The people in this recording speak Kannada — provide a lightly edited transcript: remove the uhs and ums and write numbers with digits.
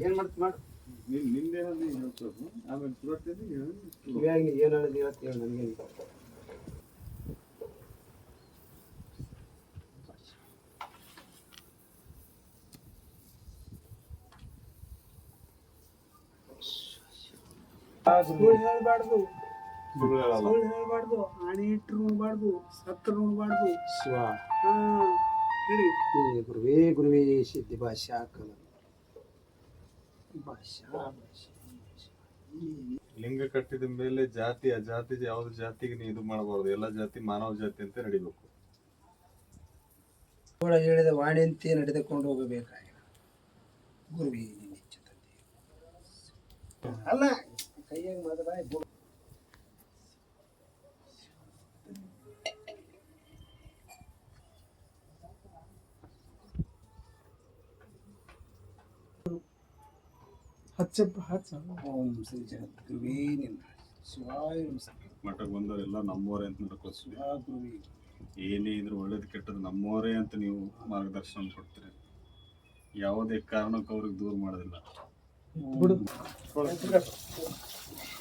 ಏನ್ ಮಾಡ್ತಿ ಮಾಡು. ನಿಂದೇನಂದ್ರೆ ಹೇಳ್ಬೇಕು, ಆಮೇಲೆ ಸುರಕ್ಷತೆ ಇವಾಗ ನೀ ಏನು ಹೇಳೋದು ಹೇಳ್ತೀವಿ ನನಗೇನು. ಸುಳ್ಳು ಹೇಳ್ಬಾರ್ದು, ಸುಳ್ಳು ಹೇಳ್ಬಾರ್ದು, ಆಣಿ ಇಟ್ರು ಉಣ್ಬಾರ್ದು, ಸತ್ರು ಉಣ್ಬಾರ್ದು. ಶಿವ ಹೇಳಿ ಗುರುವೇ ಗುರುವೇ ಸಿದ್ಧಿ ಭಾಷಾ ಕಲ ಭಾಷಾ ಲಿಂಗ ಕಟ್ಟಿದ ಮೇಲೆ ಜಾತಿ ಅಜಾತಿ ಯಾವ್ದು ಜಾತಿಗೆ ನೀವು ಇದು ಮಾಡಬಾರ್ದು. ಎಲ್ಲ ಜಾತಿ ಮಾನವ ಜಾತಿ ಅಂತ ನಡಿಬೇಕು. ಕೂಡ ಹೇಳಿದ ವಾಣಿಯಂತೆ ನಡೆದುಕೊಂಡು ಹೋಗಬೇಕಾಗಿ ಗುರುವೇ ನಿಚ್ಚ ತಂದೆ ಅಲ್ಲ ಕೈಯಾಗ ಮೊದಲ ಓಂ ಶ್ರೀ ಜಗದ್ಗುರುವೇ ನಿನ್ನ ಶಿವಾಯ ಮಠಕ್ಕೆ ಬಂದವರೆಲ್ಲ ನಮ್ಮವರೇ ಅಂತ ನಡ್ಕೋತೀವಿ. ಏನೇ ಇದ್ರು ಒಳ್ಳೇದು ಕೆಟ್ಟದ್ದು ನಮ್ಮವರೇ ಅಂತ ನೀವು ಮಾರ್ಗದರ್ಶನ ಕೊಡ್ತೀರಿ. ಯಾವುದೇ ಕಾರಣಕ್ಕೂ ಅವ್ರಿಗೆ ದೂರ ಮಾಡೋದಿಲ್ಲ.